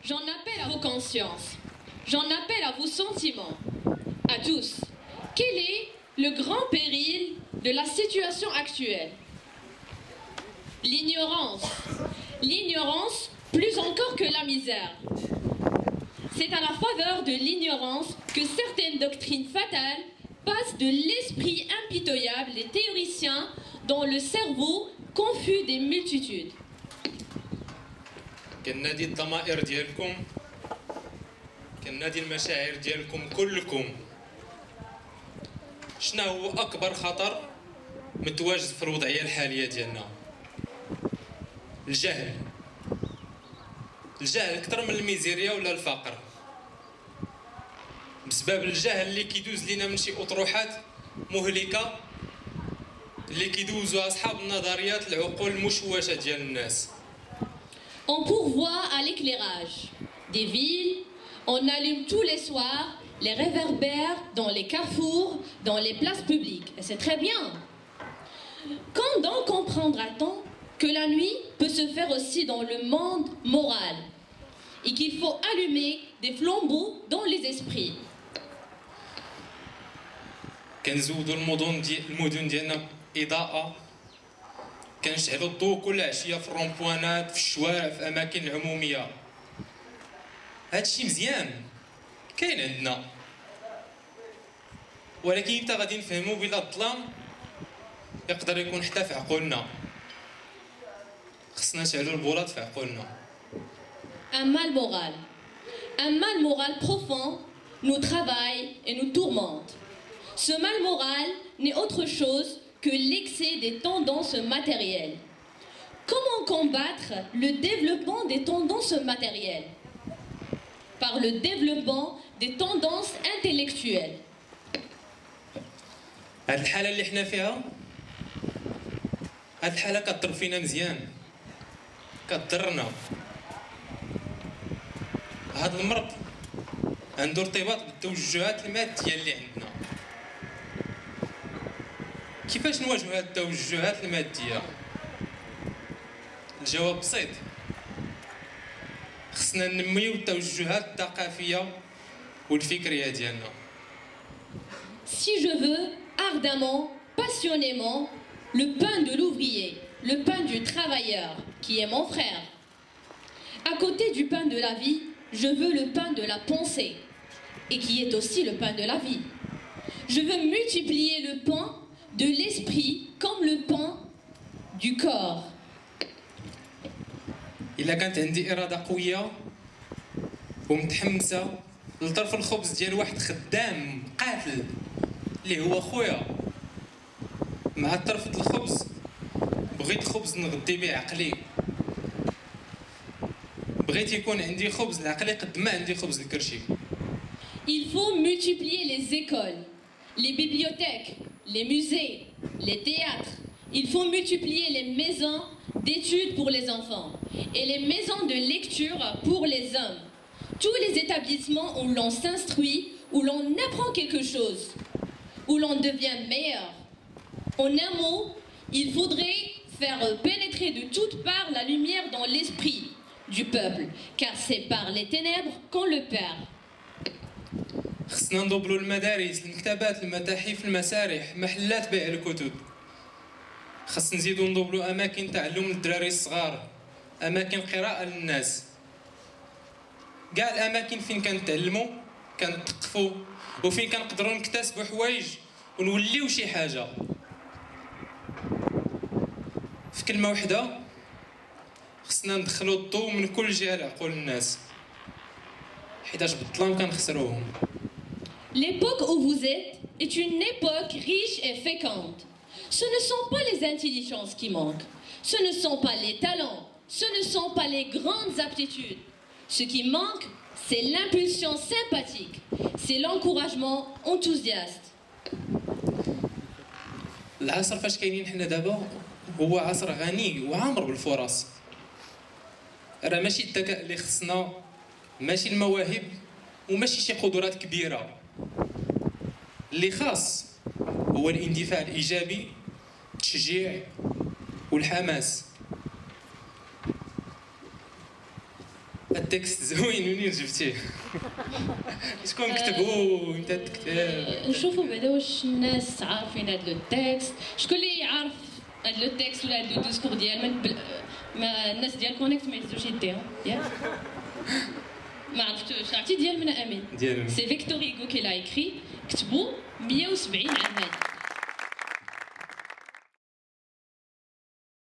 J'en appelle à vos consciences. J'en appelle à vos sentiments. À tous. Quel est le grand péril de la situation actuelle? L'ignorance. L'ignorance plus encore que la misère. C'est à la faveur de l'ignorance que certaines doctrines fatales passent de l'esprit impitoyable des théoriciens dans le cerveau confus des multitudes. كنادي الضمائر ديالكم، كنادي المشاعر ديالكم كلكم. شنو هو أكبر خطر متواجد في الوضعية الحالية ديالنا؟ الجهل. الجهل أكثر من الميزيريا ولا الفقر. بسبب الجهل اللي كيدوز لينا من شي أطروحات مهلكة اللي كيدوزوها أصحاب النظريات العقول المشوشة ديال الناس. On pourvoit à l'éclairage des villes, on allume tous les soirs les réverbères dans les carrefours, dans les places publiques. Et c'est très bien. Quand donc comprendra-t-on que la nuit peut se faire aussi dans le monde moral et qu'il faut allumer des flambeaux dans les esprits? كنزودوا المدن ديالنا إضاءة، كنشعلوا الضوء كل عشية في الرومبوانات، في الشوارع، في أماكن العمومية. هادشي مزيان كاين عندنا، ولكن حتى غادي نفهموا بلا الظلام يقدر يكون حتى في عقولنا. خصنا نشعلوا البولات في عقولنا. Un mal moral. Un mal moral profond nous travaille et nous tourmente. Ce mal moral n'est autre chose que l'excès des tendances matérielles. Comment combattre le développement des tendances matérielles? Par le développement des tendances intellectuelles. هاد الحالة اللي حنا فيها، هاد الحالة كتضر فينا مزيان، كتضرنا. هاد المرض عنده ارتباط بالتوجهات المادية اللي عندنا. كيفاش نواجهوا هاد التوجهات المادية؟ الجواب بسيط، خصنا ننميو التوجهات الثقافية والفكرية ديالنا. Si je veux ardemment, passionnément, le pain de l'ouvrier, le pain du travailleur, qui est mon frère. À côté du pain de la vie, je veux le pain de la pensée, et qui est aussi le pain de la vie. Je veux multiplier le pain de l'esprit comme le pain du corps. إلا كانت عندي إرادة قوية ومتحمسة لطرف الخبز ديال واحد خدام قاتل اللي هو خويا، مع طرف الخبز بغيت خبز نغدي به عقلي، بغيت يكون عندي خبز العقلي قد ما عندي خبز الكرشي. Il faut multiplier les écoles, les bibliothèques, les musées, les théâtres. Il faut multiplier les maisons d'études pour les enfants et les maisons de lecture pour les hommes. Tous les établissements où l'on s'instruit, où l'on apprend quelque chose, où l'on devient meilleur. En un mot, il faudrait faire pénétrer de toutes parts la lumière dans l'esprit du peuple, car c'est par les ténèbres qu'on le perd. خصنا ندبلوا المدارس، المكتبات، المتاحف، المسارح، محلات بيع الكتب. خصنا نزيدوا ندبلوا اماكن تعلم للدراري الصغار، اماكن قراءه للناس. كاع الاماكن فين كنتعلموا كنتثقفوا وفين كنقدروا نكتسبوا حوايج ونوليو شي حاجه. في كلمه واحده، خصنا ندخلوا الضوء من كل جهه لعقول الناس، حيتاش بالظلام كنخسروهم. L'époque où vous êtes est une époque riche et féconde. Ce ne sont pas les intelligences qui manquent, ce ne sont pas les talents, ce ne sont pas les grandes aptitudes. Ce qui manque, c'est l'impulsion sympathique, c'est l'encouragement enthousiaste. العصر فاش كاينين حنا دابا هو عصر غني وعامر بالفرص. راه ماشي الذكاء اللي خصنا، ماشي المواهب وماشي شي قدرات كبيره. اللي خاص هو الاندفاع الايجابي، التشجيع والحماس. التكست زوين منين جبتيه؟ شكون كتبو انت الكتاب؟ نشوفوا بعدا واش الناس عارفين هاد لو تكست، شكون اللي يعرف هاد لو تكست ولا هاد لو ديسكور ديال ما الناس ديال كونيكت ما يهزوش يديهم ياك. ما عرفتوش عرفتي ديال من امين ديال سي فيكتور هيغو كي لا ايكري كتبوا 170 عام هادي.